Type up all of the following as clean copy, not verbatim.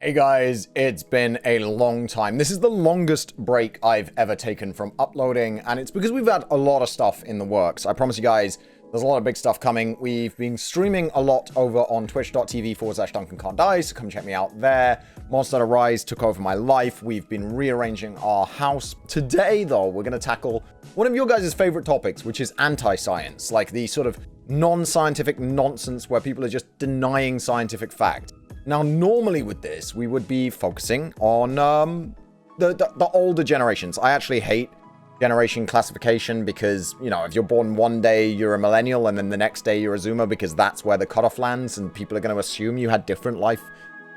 Hey guys, it's been a long time. This is the longest break I've ever taken from uploading, and it's because we've had a lot of stuff in the works. I promise you guys, there's a lot of big stuff coming. We've been streaming a lot over on twitch.tv/DuncanCantDie, so come check me out there. Monster Rise took over my life. We've been rearranging our house. Today, though, we're going to tackle one of your guys' favorite topics, which is anti-science, like the sort of non-scientific nonsense where people are just denying scientific fact. Now, normally with this, we would be focusing on the older generations. I actually hate generation classification because, you know, if you're born one day, you're a millennial, and then the next day you're a zoomer, because that's where the cutoff lands, and people are going to assume you had different life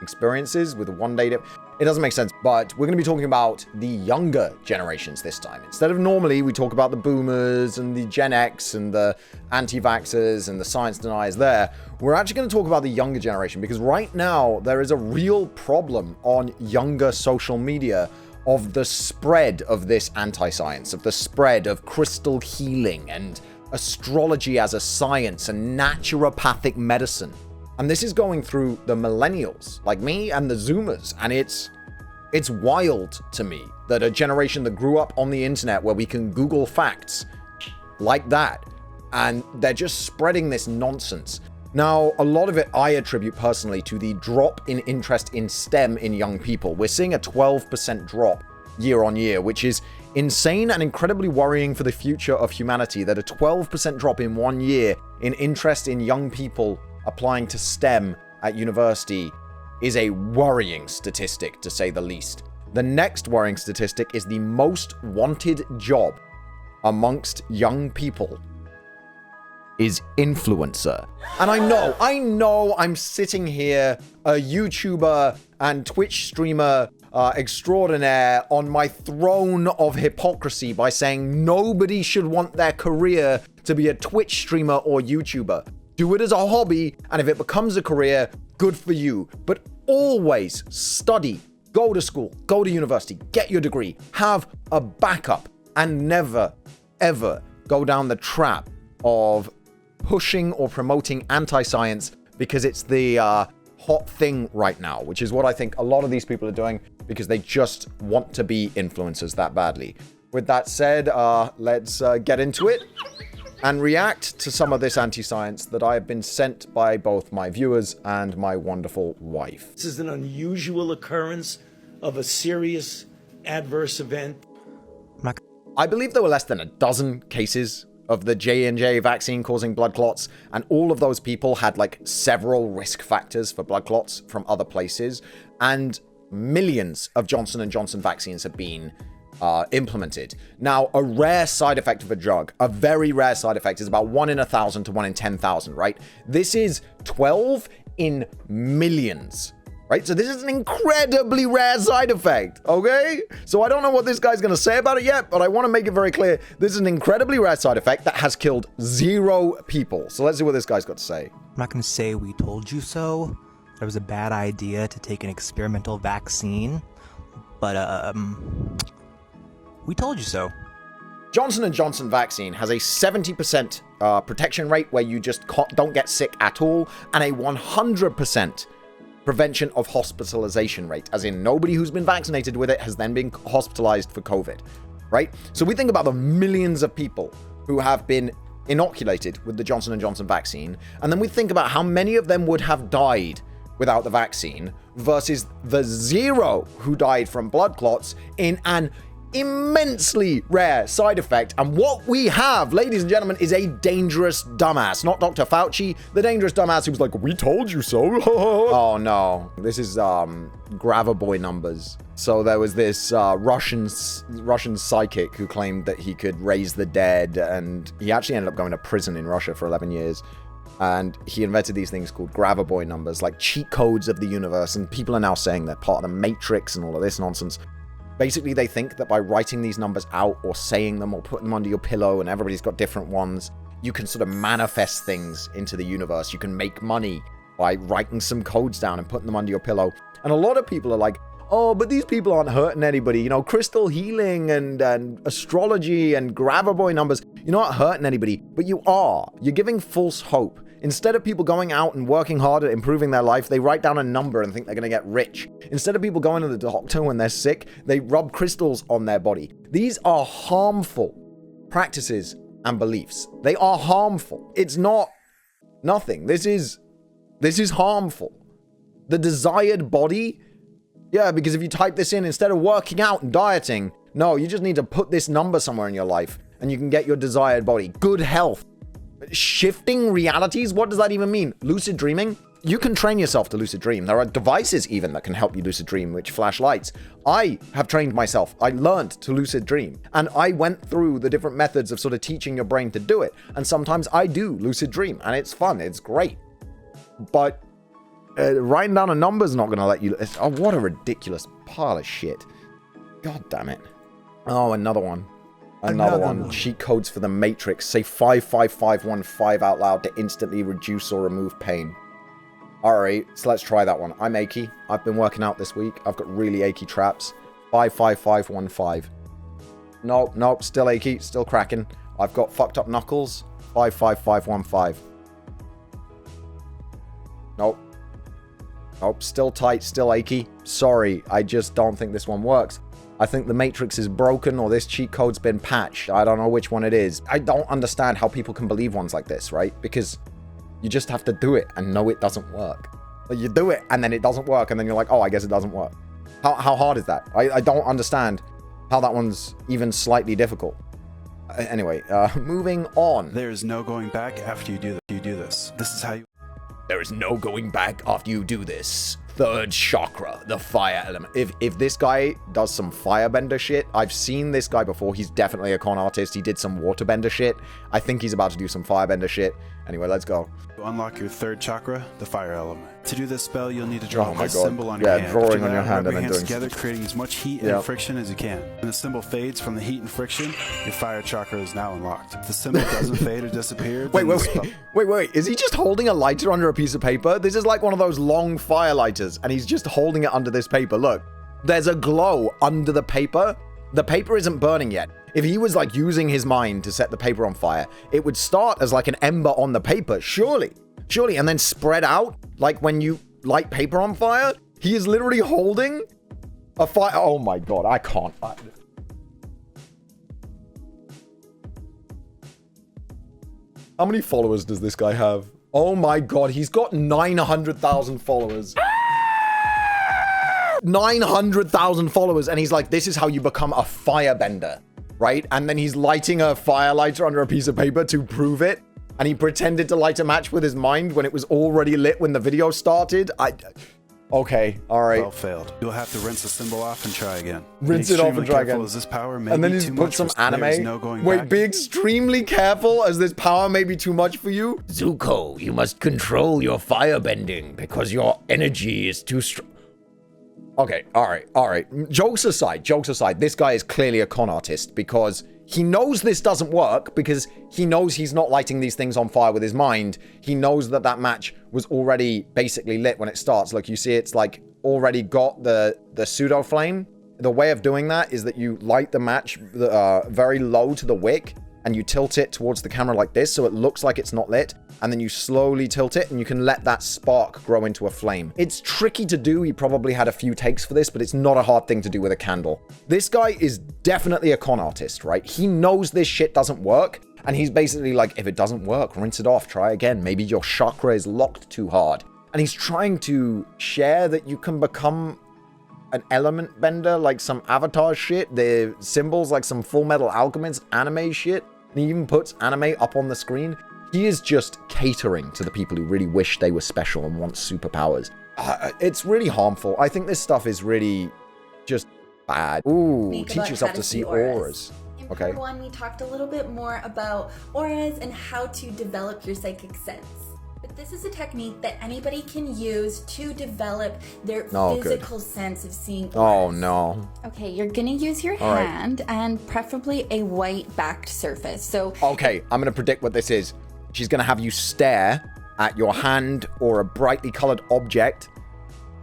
experiences with a one-day dip. It doesn't make sense, but we're going to be talking about the younger generations this time. Instead of normally, we talk about the boomers and the Gen X and the anti-vaxxers and the science deniers there. We're actually going to talk about the younger generation because right now there is a real problem on younger social media of the spread of this anti-science, of the spread of crystal healing and astrology as a science and naturopathic medicine. And this is going through the millennials, like me, and the Zoomers. And it's wild to me that a generation that grew up on the internet where we can Google facts like that, and they're just spreading this nonsense. Now, a lot of it I attribute personally to the drop in interest in STEM in young people. We're seeing a 12% drop year on year, which is insane and incredibly worrying for the future of humanity, that a 12% drop in 1 year in interest in young people applying to STEM at university is a worrying statistic, to say the least. The next worrying statistic is the most wanted job amongst young people is influencer. And I know I'm sitting here, a YouTuber and Twitch streamer extraordinaire, on my throne of hypocrisy by saying nobody should want their career to be a Twitch streamer or YouTuber. Do it as a hobby, and if it becomes a career, good for you. But always study, go to school, go to university, get your degree, have a backup, and never, ever go down the trap of pushing or promoting anti-science because it's the hot thing right now, which is what I think a lot of these people are doing because they just want to be influencers that badly. With that said, let's get into it and react to some of this anti-science that I have been sent by both my viewers and my wonderful wife. This is an unusual occurrence of a serious adverse event. I believe there were less than a dozen cases of the J&J vaccine causing blood clots, and all of those people had like several risk factors for blood clots from other places, and millions of Johnson & Johnson vaccines have been implemented. Now, a rare side effect of a drug, a very rare side effect, is about 1 in 1,000 to 1 in 10,000, right? This is 12 in millions, right? So this is an incredibly rare side effect, okay? So I don't know what this guy's going to say about it yet, but I want to make it very clear. This is an incredibly rare side effect that has killed 0 people. So let's see what this guy's got to say. I'm not going to say we told you so. It was a bad idea to take an experimental vaccine, but we told you so. Johnson & Johnson vaccine has a 70% protection rate where you just don't get sick at all, and a 100% prevention of hospitalization rate, as in nobody who's been vaccinated with it has then been hospitalized for COVID, right? So we think about the millions of people who have been inoculated with the Johnson & Johnson vaccine, and then we think about how many of them would have died without the vaccine versus the 0 who died from blood clots in an immensely rare side effect. And what we have, ladies and gentlemen, is a dangerous dumbass. Not Dr. Fauci, the dangerous dumbass who was like, we told you so. Oh no, this is Grabovoi numbers. So there was this Russian psychic who claimed that he could raise the dead, and he actually ended up going to prison in Russia for 11 years. And he invented these things called Grabovoi numbers, like cheat codes of the universe, and people are now saying they're part of the Matrix and all of this nonsense. Basically, they think that by writing these numbers out or saying them or putting them under your pillow, and everybody's got different ones, you can sort of manifest things into the universe. You can make money by writing some codes down and putting them under your pillow. And a lot of people are like, oh, but these people aren't hurting anybody. You know, crystal healing and astrology and Grabovoi numbers, you're not hurting anybody, but you are. You're giving false hope. Instead of people going out and working hard at improving their life, they write down a number and think they're going to get rich. Instead of people going to the doctor when they're sick, they rub crystals on their body. These are harmful practices and beliefs. They are harmful. It's not nothing. This is harmful. The desired body, yeah, because if you type this in, instead of working out and dieting, no, you just need to put this number somewhere in your life and you can get your desired body. Good health. Shifting realities? What does that even mean? Lucid dreaming? You can train yourself to lucid dream. There are devices even that can help you lucid dream, which flash lights. I have trained myself. I learned to lucid dream. And I went through the different methods of sort of teaching your brain to do it. And sometimes I do lucid dream. And it's fun. It's great. But writing down a number is not going to let you... Oh, what a ridiculous pile of shit. God damn it. Oh, another one. Another one. Cheat codes for the Matrix. Say 55515 out loud to instantly reduce or remove pain. Alright, so let's try that one. I'm achy. I've been working out this week. I've got really achy traps. 55515. Nope, still achy, still cracking. I've got fucked up knuckles. 55515. Nope, still tight, still achy. Sorry, I just don't think this one works. I think the Matrix is broken or this cheat code's been patched. I don't know which one it is. I don't understand how people can believe ones like this, right? Because you just have to do it and know it doesn't work. Like you do it and then it doesn't work and then you're like, oh, I guess it doesn't work. How hard is that? I don't understand how that one's even slightly difficult. Anyway, moving on. There is no going back after you do this. This is how you... There is no going back after you do this. Third chakra, the fire element. If this guy does some firebender shit, I've seen this guy before. He's definitely a con artist. He did some waterbender shit. I think he's about to do some firebender shit. Anyway, let's go. To unlock your third chakra, the fire element. To do this spell, you'll need to draw a symbol on your hand. Drawing on your hand and then doing together, creating as much heat and friction as you can. When the symbol fades from the heat and friction, your fire chakra is now unlocked. If the symbol doesn't fade or disappear, wait, is he just holding a lighter under a piece of paper? This is like one of those long fire lighters, and he's just holding it under this paper. Look, there's a glow under the paper. The paper isn't burning yet. If he was like using his mind to set the paper on fire, it would start as like an ember on the paper, surely, and then spread out like when you light paper on fire. He is literally holding a fire. Oh my god, I can't. How many followers does this guy have? Oh my god, he's got 900,000 followers. 900,000 followers, and he's like, this is how you become a firebender, right? And then he's lighting a fire lighter under a piece of paper to prove it, and he pretended to light a match with his mind when it was already lit when the video started. Okay, alright. Well, failed. You'll have to rinse the symbol off and try again. Rinse it off and try again. As this power may and then be he's too put much some anime. No going Wait, back. be extremely careful as this power may be too much for you. Zuko, you must control your firebending because your energy is too strong. Okay, alright. Jokes aside, this guy is clearly a con artist because he knows this doesn't work because he knows he's not lighting these things on fire with his mind. He knows that that match was already basically lit when it starts. Look, you see it's like already got the pseudo flame. The way of doing that is that you light the match very low to the wick and you tilt it towards the camera like this so it looks like it's not lit, and then you slowly tilt it and you can let that spark grow into a flame. It's tricky to do. He probably had a few takes for this, but it's not a hard thing to do with a candle. This guy is definitely a con artist, right? He knows this shit doesn't work, and he's basically like, if it doesn't work, rinse it off, try again. Maybe your chakra is locked too hard. And he's trying to share that you can become an element bender, like some Avatar shit. The symbols like some Full Metal Alchemist anime shit. And he even puts anime up on the screen. He is just catering to the people who really wish they were special and want superpowers. It's really harmful. I think this stuff is really just bad. Ooh, teach yourself to see auras. In part one, we talked a little bit more about auras and how to develop your psychic sense. But this is a technique that anybody can use to develop their physical sense of seeing auras. Oh, no. Okay, you're gonna use your hand and preferably a white backed surface. So okay, I'm gonna predict what this is. She's gonna have you stare at your hand or a brightly colored object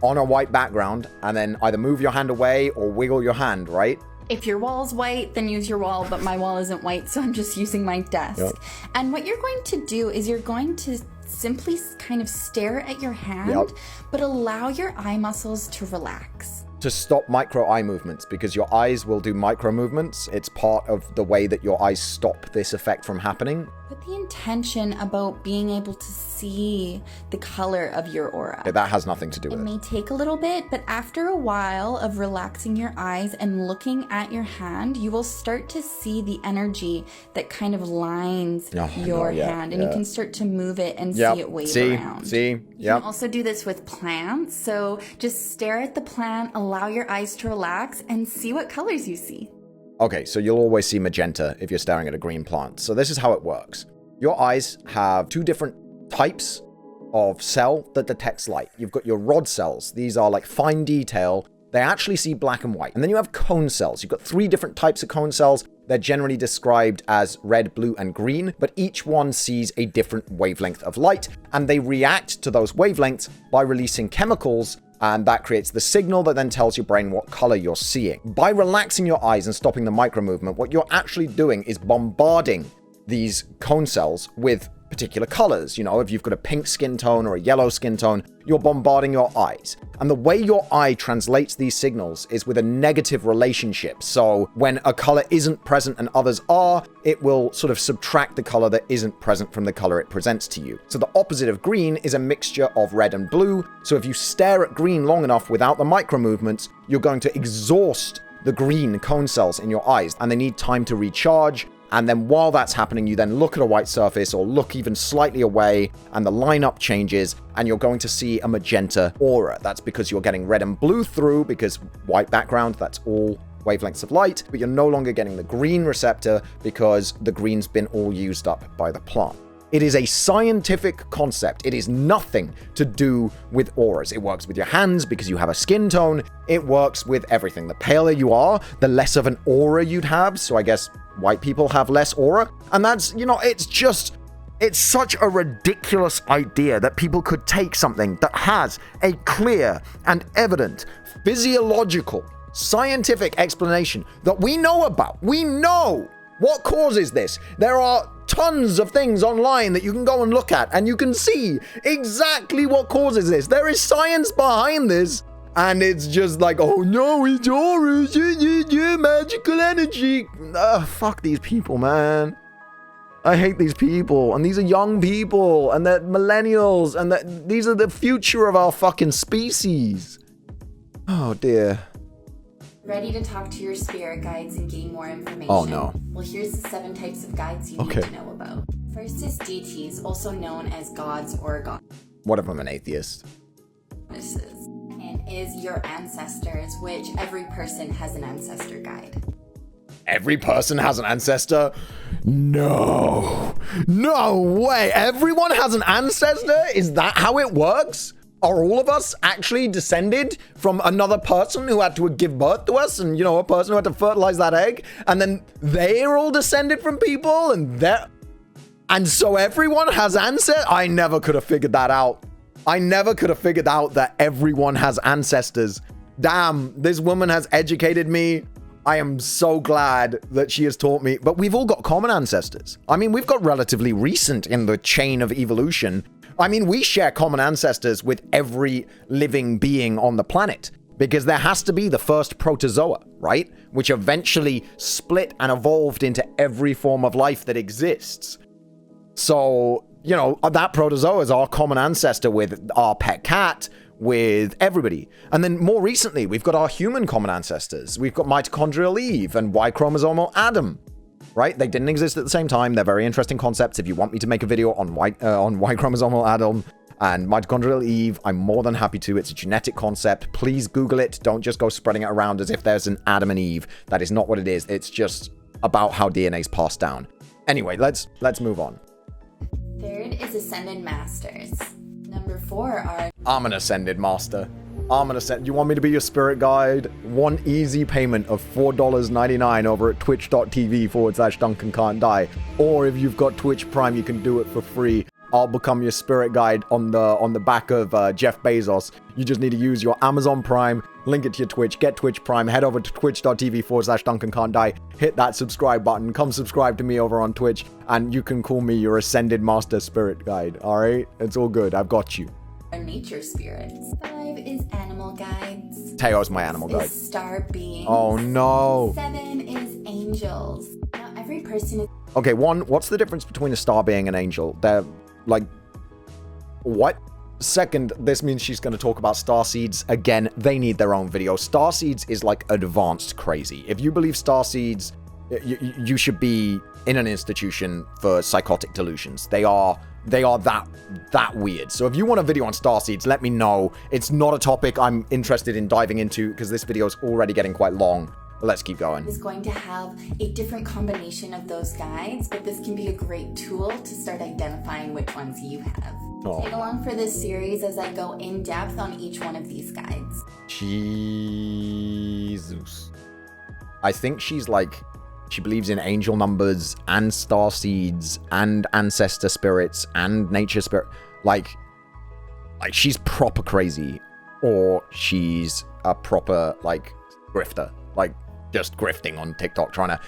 on a white background and then either move your hand away or wiggle your hand, right? if your wall's white, then use your wall, but my wall isn't white, so I'm just using my desk. Yep. And what you're going to do is you're going to simply kind of stare at your hand, but allow your eye muscles to relax. To stop micro eye movements, because your eyes will do micro movements. It's part of the way that your eyes stop this effect from happening. Put the intention about being able to see the color of your aura. That has nothing to do with it. It may take a little bit, but after a while of relaxing your eyes and looking at your hand, you will start to see the energy that kind of lines your hand, and you can start to move it and see it wave around. You can also do this with plants, so just stare at the plant, allow your eyes to relax, and see what colors you see. Okay, so you'll always see magenta if you're staring at a green plant. So this is how it works. Your eyes have two different types of cell that detects light. You've got your rod cells. These are like fine detail. They actually see black and white. And then you have cone cells. You've got three different types of cone cells. They're generally described as red, blue, and green, but each one sees a different wavelength of light, and they react to those wavelengths by releasing chemicals, and that creates the signal that then tells your brain what color you're seeing. By relaxing your eyes and stopping the micro movement, what you're actually doing is bombarding these cone cells with particular colors. You know, if you've got a pink skin tone or a yellow skin tone, you're bombarding your eyes. And the way your eye translates these signals is with a negative relationship. So when a color isn't present and others are, it will sort of subtract the color that isn't present from the color it presents to you. So the opposite of green is a mixture of red and blue. So if you stare at green long enough without the micro movements, you're going to exhaust the green cone cells in your eyes, and they need time to recharge. And then while that's happening, you then look at a white surface or look even slightly away, and the lineup changes, and you're going to see a magenta aura. That's because you're getting red and blue through, because white background, that's all wavelengths of light, but you're no longer getting the green receptor because the green's been all used up by the plant. It is a scientific concept. It is nothing to do with auras. It works with your hands because you have a skin tone. It works with everything. The paler you are, the less of an aura you'd have. So I guess white people have less aura. And that's, you know, it's such a ridiculous idea that people could take something that has a clear and evident physiological, scientific explanation that we know about. We know what causes this. There are tons of things online that you can go and look at, and you can see exactly what causes this. There is science behind this, and it's just like, oh no, it's auras, magical energy. Fuck these people, man. I hate these people, and these are young people, and they're millennials, and these are the future of our fucking species. Oh dear. Ready to talk to your spirit guides and gain more information? Oh no. Well, here's the 7 types of guides you need to know about. First is deities, also known as gods or gods. What if I'm an atheist? And is your ancestors, which every person has an ancestor guide. Every person has an ancestor? No. No way. Everyone has an ancestor? Is that how it works? Are all of us actually descended from another person who had to give birth to us, and, you know, a person who had to fertilize that egg, and then they're all descended from people, and so everyone has ancestors? I never could have figured that out. I never could have figured out that everyone has ancestors. Damn, this woman has educated me. I am so glad that she has taught me. But we've all got common ancestors. I mean, we've got relatively recent in the chain of evolution. I mean, we share common ancestors with every living being on the planet, because there has to be the first protozoa, right? Which eventually split and evolved into every form of life that exists. So, you know, that protozoa is our common ancestor with our pet cat, with everybody. And then more recently, we've got our human common ancestors. We've got mitochondrial Eve and Y-chromosomal Adam. Right? They didn't exist at the same time. They're very interesting concepts. If you want me to make a video on Y-chromosomal Adam and mitochondrial Eve, I'm more than happy to. It's a genetic concept. Please Google it. Don't just go spreading it around as if there's an Adam and Eve. That is not what it is. It's just about how DNA is passed down. Anyway, let's move on. Third is ascended masters. Number 4 are... I'm an ascended master. You want me to be your spirit guide? One easy payment of $4.99 over at twitch.tv/DuncanCantDie. Or if you've got Twitch Prime, you can do it for free. I'll become your spirit guide on the back of Jeff Bezos. You just need to use your Amazon Prime, link it to your Twitch, get Twitch Prime, head over to twitch.tv/DuncanCantDie, hit that subscribe button, come subscribe to me over on Twitch, and you can call me your Ascended Master Spirit Guide, alright? It's all good, I've got you. Nature spirits. 5 is animal guides. Teo's my animal guide. 6 is star beings. Oh no. 7 is angels. Now every person is... Okay, 1, what's the difference between a star being and angel? They're like, what? Second, this means she's going to talk about starseeds. Again, they need their own video. Starseeds is like advanced crazy. If you believe starseeds, you should be in an institution for psychotic delusions. They are that weird. So if you want a video on starseeds, let me know. It's not a topic I'm interested in diving into because this video is already getting quite long. But let's keep going. Is going to have a different combination of those guides, but this can be a great tool to start identifying which ones you have. Oh. Tag along for this series as I go in depth on each one of these guides. Jesus. I think she's like, she believes in angel numbers and star seeds and ancestor spirits and nature spirit. Like she's proper crazy, or she's a proper like grifter, like just grifting on TikTok, trying to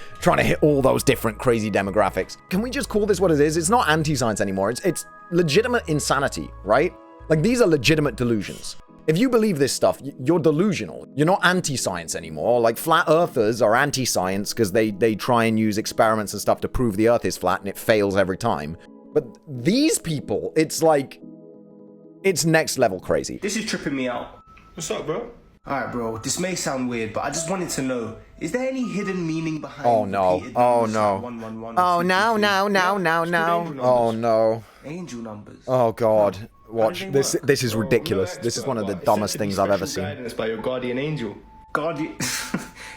hit all those different crazy demographics. Can we just call this what it is? It's not anti-science anymore. It's legitimate insanity, right? Like these are legitimate delusions. If you believe this stuff, you're delusional. You're not anti-science anymore. Like flat earthers are anti-science because they try and use experiments and stuff to prove the earth is flat and it fails every time. But these people, it's like, it's next level crazy. This is tripping me out. What's up, bro? Alright, bro, this may sound weird, but I just wanted to know, is there any hidden meaning behind Oh no, repeated oh numbers no. like 111, Oh no, 223? no. Oh no. Angel numbers. Oh god. Watch. they This work? This is ridiculous. This is one of the dumbest things I've ever seen. Guidance by your guardian angel. Guardian...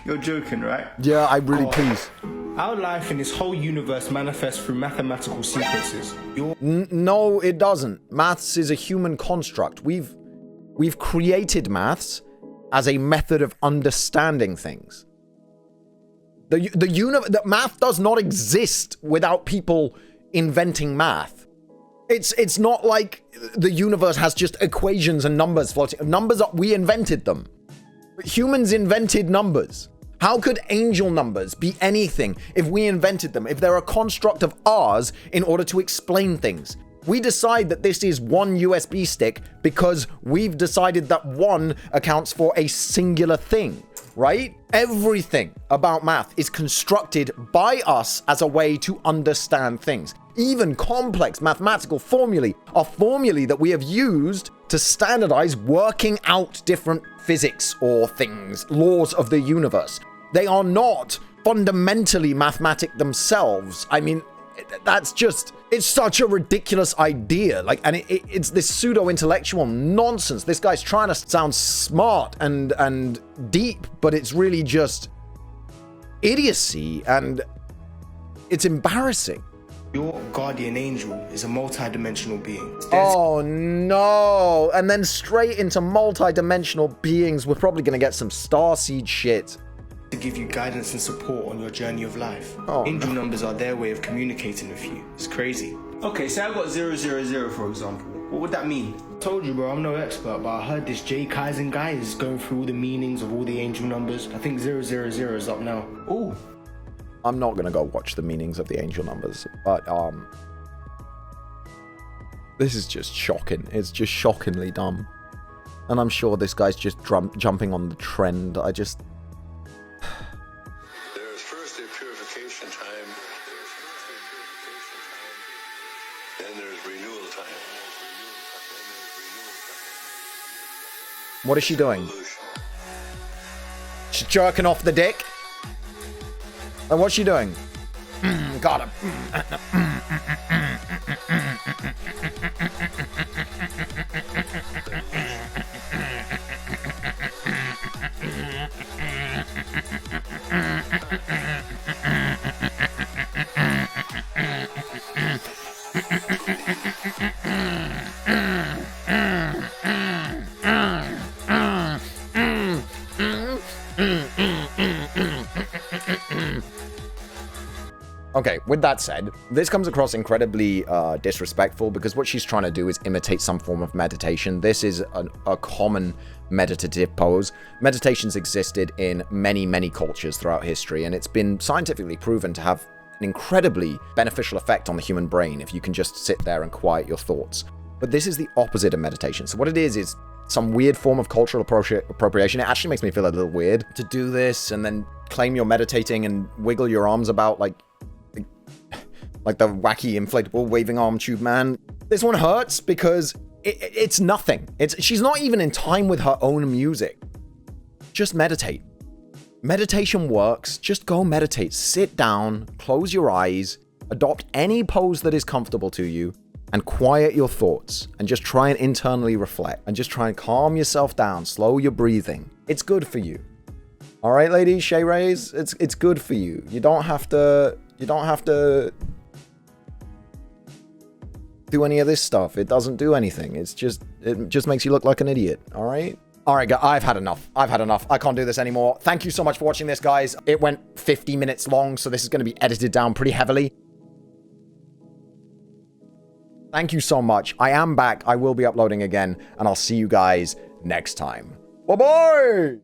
You're joking, right? Yeah, I really please. Our life in this whole universe manifests through mathematical sequences. No, it doesn't. Maths is a human construct. We've created maths as a method of understanding things. The math does not exist without people inventing math. It's not like the universe has just equations and numbers floating. Numbers we invented them. Humans invented numbers. How could angel numbers be anything if we invented them? If they're a construct of ours in order to explain things? We decide that this is one USB stick because we've decided that one accounts for a singular thing, right? Everything about math is constructed by us as a way to understand things. Even complex mathematical formulae are formulae that we have used to standardize working out different physics or things, laws of the universe. They are not fundamentally mathematic themselves. I mean, that's just, it's such a ridiculous idea. Like, and it's this pseudo-intellectual nonsense. This guy's trying to sound smart and deep, but it's really just idiocy, and it's embarrassing. Your guardian angel is a multi-dimensional being. Oh no! And then straight into multi-dimensional beings. We're probably gonna get some starseed shit. To give you guidance and support on your journey of life. Oh, angel numbers are their way of communicating with you. It's crazy. Okay, say I got 000, for example. What would that mean? Told you, bro, I'm no expert, but I heard this Jay Kaizen guy is going through all the meanings of all the angel numbers. I think 000 is up now. Ooh. I'm not gonna go watch the meanings of the angel numbers, but this is just shocking. It's just shockingly dumb, and I'm sure this guy's just jumping on the trend. I just. There is first a purification time, then there's renewal time. What is she doing? She's jerking off the dick. And what's she doing? Got him. Okay, with that said, this comes across incredibly disrespectful because what she's trying to do is imitate some form of meditation. This is a common meditative pose. Meditations existed in many, many cultures throughout history, and it's been scientifically proven to have an incredibly beneficial effect on the human brain if you can just sit there and quiet your thoughts. But this is the opposite of meditation. So what it is some weird form of cultural appropriation. It actually makes me feel a little weird to do this and then claim you're meditating and wiggle your arms about like the wacky inflatable waving arm tube man. This one hurts because it's nothing. She's not even in time with her own music. Just meditate. Meditation works. Just go meditate. Sit down, close your eyes, adopt any pose that is comfortable to you, and quiet your thoughts, and just try and internally reflect, and just try and calm yourself down, slow your breathing. It's good for you. All right, ladies, Shay Rays, it's good for you. You don't have to do any of this stuff. It doesn't do anything. It just makes you look like an idiot. All right? All right, guys, I've had enough. I can't do this anymore. Thank you so much for watching this, guys. It went 50 minutes long, so this is going to be edited down pretty heavily. Thank you so much. I am back. I will be uploading again, and I'll see you guys next time. Bye-bye!